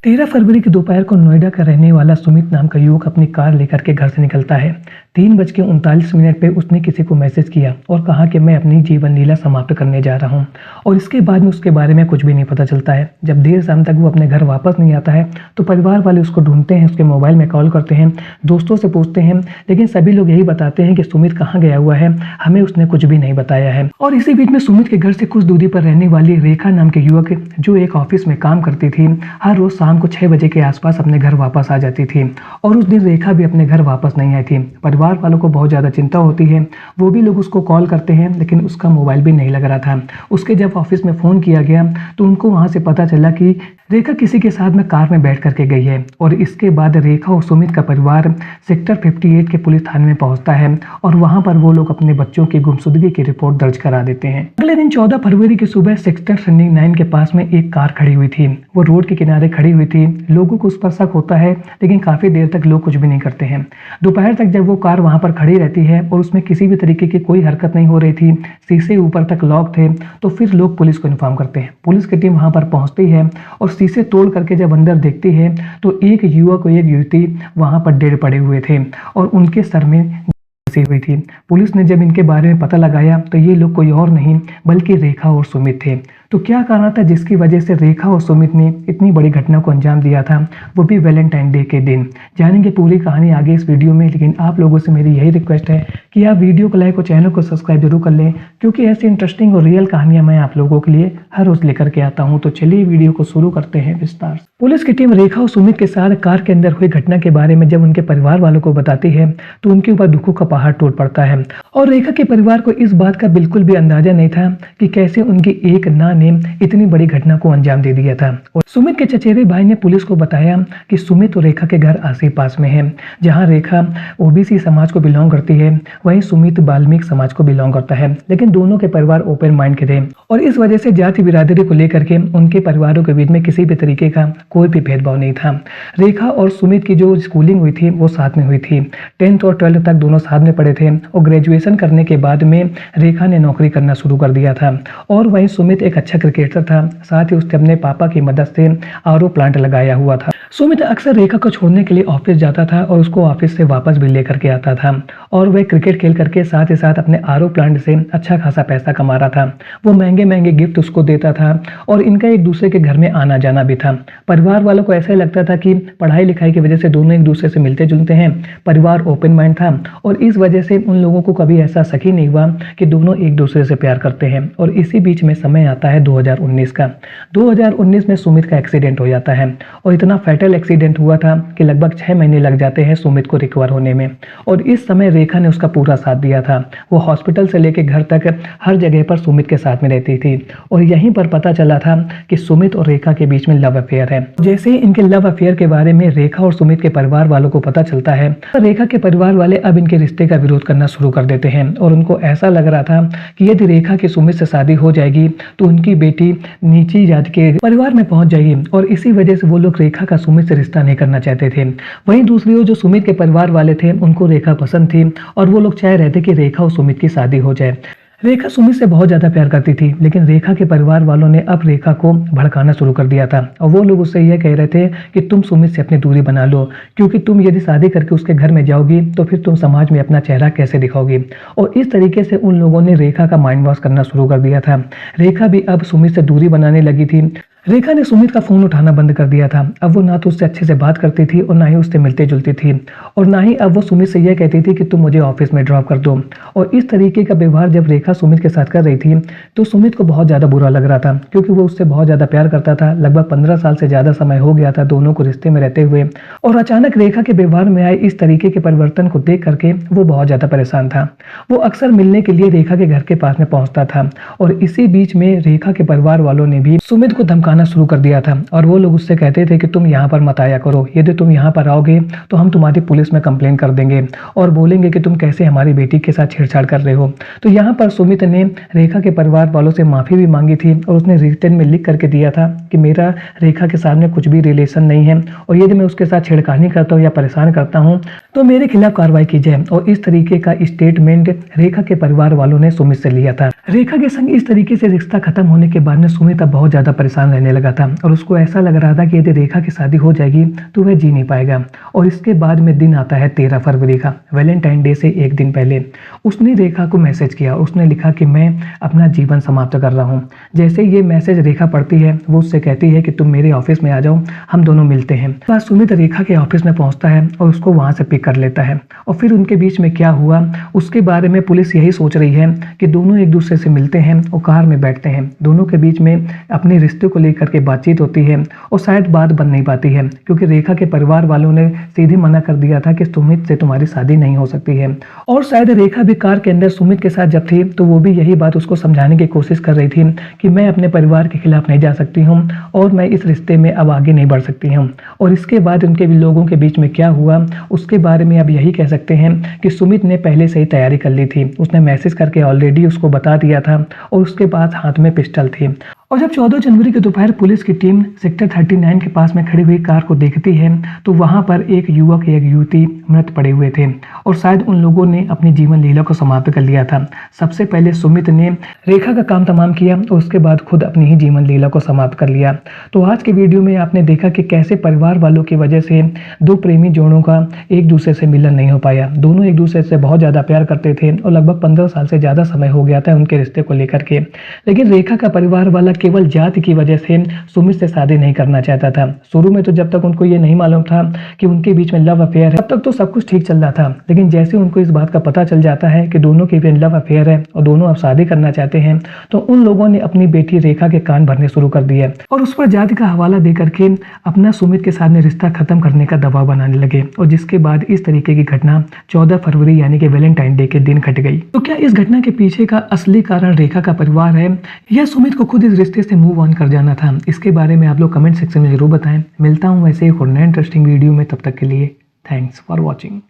13 फरवरी की दोपहर को नोएडा का रहने वाला सुमित नाम का युवक अपनी कार लेकर के घर से निकलता है। 3:39 पे उसने किसी को मैसेज किया और कहा कि मैं अपनी जीवन लीला समाप्त करने जा रहा हूं। और इसके बाद में उसके बारे में कुछ भी नहीं पता चलता है। जब देर शाम तक वो अपने घर वापस नहीं आता है तो परिवार वाले उसको ढूंढते हैं, उसके मोबाइल में कॉल करते हैं, दोस्तों से पूछते हैं, लेकिन सभी लोग यही बताते हैं कि सुमित कहाँ गया हुआ है, हमें उसने कुछ भी नहीं बताया है। और इसी बीच में सुमित के घर से कुछ दूरी पर रहने वाली रेखा नाम के युवक, जो एक ऑफिस में काम करती थी, हर रोज शाम को 6 बजे के आसपास अपने घर वापस आ जाती थी। और उस दिन रेखा भी अपने घर वापस नहीं आई थी। परिवार वालों को बहुत ज़्यादा चिंता होती है। वो भी लोग उसको कॉल करते हैं, लेकिन उसका मोबाइल भी नहीं लग रहा था। उसके जब ऑफिस में फ़ोन किया गया तो उनको वहाँ से पता चला कि रेखा किसी के साथ में कार में बैठ करके गई है। और इसके बाद रेखा और सुमित का परिवार सेक्टर 58 के पुलिस थाने में पहुंचता है और वहां पर वो लोग अपने बच्चों की गुमशुदगी की रिपोर्ट दर्ज करा देते हैं। अगले दिन 14 फरवरी की सुबह सेक्टर 79 के पास में एक कार खड़ी हुई थी। वो रोड के किनारे खड़ी हुई थी। लोगों को उस पर शक होता है, लेकिन काफी देर तक लोग कुछ भी नहीं करते हैं। दोपहर तक जब वो कार वहां पर खड़ी रहती है और उसमें किसी भी तरीके की कोई हरकत नहीं हो रही थी, शीशे ऊपर तक लॉक थे, तो फिर लोग पुलिस को इन्फॉर्म करते हैं। पुलिस की टीम वहां पर पहुंचती है और शीशे तोड़ करके जब अंदर देखती है तो एक युवक और एक युवती वहां पर डेड पड़े हुए थे और उनके सर में फंसी हुई थी। पुलिस ने जब इनके बारे में पता लगाया तो ये लोग कोई और नहीं बल्कि रेखा और सुमित थे। तो क्या कारण था जिसकी वजह से रेखा और सुमित ने इतनी बड़ी घटना को अंजाम दिया था, वो भी वैलेंटाइन डे के दिन? जानेंगे पूरी कहानी आगे इस वीडियो में। लेकिन आप लोगों से मेरी यही रिक्वेस्ट है कि आप वीडियो को लाइक और चैनल को सब्सक्राइब जरूर कर लें, क्योंकि ऐसी इंटरेस्टिंग और रियल कहानियां मैं आप लोगों के लिए हर रोज लेकर के आता हूं। तो चलिए वीडियो को शुरू करते हैं विस्तार से। पुलिस की टीम रेखा और सुमित के साथ कार के अंदर हुई घटना के बारे में जब उनके परिवार वालों को बताती है तो उनके ऊपर दुखों का पहाड़ टूट पड़ता है। और रेखा के परिवार को इस बात का बिल्कुल भी अंदाजा नहीं था कि कैसे उनकी एक नां ने इतनी बड़ी घटना को अंजाम दे दिया था। और सुमित के चचेरे भाई ने पुलिस को बताया कि सुमित और रेखा के घर आस ही पास में है। जहां रेखा ओबीसी समाज को बिलोंग करती है, वहीं सुमित वाल्मीकि समाज को बिलोंग करता है। लेकिन दोनों के परिवार ओपन माइंड के थे और इस वजह से जाति बिरादरी को लेकर के उनके परिवारों के बीच में किसी भी तरीके का कोई भी भेदभाव नहीं था। रेखा और सुमित की जो स्कूलिंग हुई थी वो साथ में हुई थी। 10th और 12th तक दोनों साथ में पढ़े थे और ग्रेजुएशन करने के बाद में रेखा ने नौकरी करना शुरू कर दिया था। और वहीं सुमित एक अच्छा क्रिकेटर था, साथ ही उसने अपने पापा की मदद से आरओ प्लांट लगाया हुआ था। सुमित अक्सर रेखा को छोड़ने के लिए ऑफिस जाता था और उसको ऑफिस से वापस भी लेकर के आता था। और वह क्रिकेट खेल करके साथ ही साथ अपने आरओ प्लांट से अच्छा खासा पैसा कमा रहा था। वो महंगे महंगे गिफ्ट उसको देता था और इनका एक दूसरे के घर में आना जाना भी था। परिवार वालों को ऐसा लगता था कि पढ़ाई लिखाई की वजह से दोनों एक दूसरे से मिलते जुलते हैं, परिवार ओपन माइंड था और इस वजह से उन लोगों को कभी ऐसा शक ही नहीं हुआ कि दोनों एक दूसरे से प्यार करते हैं। और इसी बीच में समय आता है 2019 का। 2019 में सुमित का एक्सीडेंट हो जाता है और इतना फैटल एक्सीडेंट हुआ था कि लगभग 6 महीने लग जाते हैं सुमित को रिकवर होने में। और इस समय रेखा ने उसका पूरा साथ दिया था। वो हॉस्पिटल से लेकर घर तक हर जगह पर सुमित के साथ में रहती थी। और यहीं पर पता चला था कि सुमित और रेखा के बीच में लव अफेयर है। जैसे ही इनके लव अफेयर के बारे में रेखा और सुमित के परिवार वालों को पता चलता है, रेखा के परिवार वाले अब इनके रिश्ते का विरोध करना शुरू कर देते हैं। और उनको ऐसा लग रहा था कि यदि रेखा की सुमित से शादी हो जाएगी तो उनकी बेटी नीची जाति के परिवार में पहुंच जाएगी। और इसी वजह से वो लोग रेखा का सुमित से रिश्ता नहीं करना चाहते थे। वहीं दूसरी ओर जो सुमित के परिवार वाले थे उनको रेखा पसंद थी और वो लोग चाह रहे थे कि रेखा और सुमित की शादी हो जाए। रेखा सुमित से बहुत ज्यादा प्यार करती थी, लेकिन रेखा के परिवार वालों ने अब रेखा को भड़काना शुरू कर दिया था। और वो लोग उससे यह कह रहे थे कि तुम सुमित से अपनी दूरी बना लो, क्योंकि तुम यदि शादी करके उसके घर में जाओगी तो फिर तुम समाज में अपना चेहरा कैसे दिखाओगी। और इस तरीके से उन लोगों ने रेखा का माइंड वॉश करना शुरू कर दिया था। रेखा भी अब सुमित से दूरी बनाने लगी थी। रेखा ने सुमित का फोन उठाना बंद कर दिया था। अब वो ना तो उससे अच्छे से बात करती थी और ना ही उससे मिलती जुलती थी और ना ही अब वो सुमित से यह कहती थी कि तुम मुझे ऑफिस में ड्रॉप कर दो। और इस तरीके का व्यवहार जब रेखा सुमित के साथ कर रही थी तो सुमित को बहुत ज़्यादा बुरा लग रहा था, क्योंकि वो उससे बहुत ज़्यादा प्यार करता था। लगभग 15 साल से ज़्यादा समय हो गया था दोनों को रिश्ते में रहते हुए। और अचानक रेखा के व्यवहार में आए इस तरीके के परिवर्तन को देख करके वो बहुत ज़्यादा परेशान था। वो अक्सर मिलने के लिए रेखा के घर के पास में पहुंचता था और इसी बीच में रेखा के परिवार वालों ने भी सुमित को धमकाना शुरू कर दिया था। और वो लोग उससे कहते थे कि तुम यहाँ पर मत आया करो, यदि तुम यहाँ पर आओगे तो हम तुम्हारी पुलिस में कंप्लेन कर देंगे और बोलेंगे कि तुम कैसे हमारी बेटी के साथ छेड़छाड़ कर रहे हो। तो यहाँ पर सुमित ने रेखा के परिवार वालों से माफी भी मांगी थी और उसने रिटर्न में लिख करके दिया था कि मेरा रेखा के साथ में कुछ भी रिलेशन नहीं है और यदि मैं उसके साथ छेड़खानी करता हूँ या परेशान करता हूँ तो मेरे खिलाफ कार्रवाई की जाए। और इस तरीके का स्टेटमेंट रेखा के परिवार वालों ने सुमित से लिया था। रेखा के संग इस तरीके से रिश्ता खत्म होने के बाद में सुमित अब बहुत ज्यादा परेशान रहने करने लगा था और उसको ऐसा लग रहा था कि यदि रेखा की शादी हो जाएगी तो वह जी नहीं पाएगा। और इसके बाद में दिन आता है 13 फरवरी का, वैलेंटाइन डे से एक दिन पहले। उसने रेखा को मैसेज किया, उसने लिखा कि मैं अपना जीवन समाप्त कर रहा हूँ। जैसे ये मैसेज रेखा पढ़ती है वो उससे कहती है कि तुम मेरे ऑफिस में आ जाओ, हम दोनों मिलते हैं। तो सुमित रेखा के ऑफिस में पहुंचता है और उसको वहां से पिक कर लेता है। और फिर उनके बीच में क्या हुआ उसके बारे में पुलिस यही सोच रही है कि दोनों एक दूसरे से मिलते हैं और कार में बैठते हैं, दोनों के बीच में अपने रिश्ते को लेकर के बातचीत होती है और शायद बात बन नहीं पाती है क्योंकि रेखा के परिवार वालों ने सीधे मना कर दिया था कि सुमित से तुम्हारी शादी नहीं हो सकती है। और शायद रेखा भी कार के अंदर सुमित के साथ जब थी तो वो भी यही बात उसको समझाने की कोशिश कर रही थी कि मैं अपने परिवार के खिलाफ नहीं जा सकती हूँ और मैं इस रिश्ते में अब आगे नहीं बढ़ सकती हूँ। और इसके बाद उनके लोगों के बीच में क्या हुआ उसके बारे में अब यही कह सकते हैं कि सुमित ने पहले से ही तैयारी कर ली थी, उसने मैसेज करके ऑलरेडी उसको बता दिया था और उसके पास हाथ में पिस्टल थी। और जब 14 जनवरी की दोपहर पुलिस की टीम सेक्टर 39 के पास में खड़ी हुई कार को देखती है तो वहां पर एक युवक एक युवती मृत पड़े हुए थे और शायद उन लोगों ने अपनी जीवन लीला को समाप्त कर लिया था। सबसे पहले सुमित ने रेखा का काम तमाम किया और उसके बाद खुद अपनी ही जीवन लीला को समाप्त कर लिया। तो आज के वीडियो में आपने देखा कि कैसे परिवार वालों की वजह से दो प्रेमी जोड़ों का एक दूसरे से मिलन नहीं हो पाया। दोनों एक दूसरे से बहुत ज़्यादा प्यार करते थे और लगभग 15 साल से ज़्यादा समय हो गया था उनके रिश्ते को लेकर के। लेकिन रेखा का परिवार वाला केवल जाति की वजह से सुमित से शादी नहीं करना चाहता था। शुरू में तो जब तक उनको ये नहीं मालूम था कि उनके बीच में लव अफेयर है तब तक तो सब कुछ ठीक चल रहा था। लेकिन जैसे उनको इस बात का पता चल जाता है कि दोनों के बीच लव अफेयर है और दोनों अब शादी करना चाहते हैं तो उन लोगों ने अपनी बेटी रेखा के कान भरने शुरू कर दिए और उस पर जाति का हवाला दे करके अपना सुमित के साथ में रिश्ता खत्म करने का दबाव बनाने लगे। और जिसके बाद इस तरीके की घटना 14 फरवरी यानी कि वैलेंटाइन डे के दिन घट गई। तो क्या इस घटना के पीछे का असली कारण रेखा का परिवार है या सुमित को खुद इस रिश्ते से मूव ऑन कर जाना था? इसके बारे में आप लोग कमेंट सेक्शन में जरूर बताएं। मिलता हूं वैसे एक और नए इंटरेस्टिंग वीडियो में, तब तक के लिए थैंक्स फॉर वॉचिंग।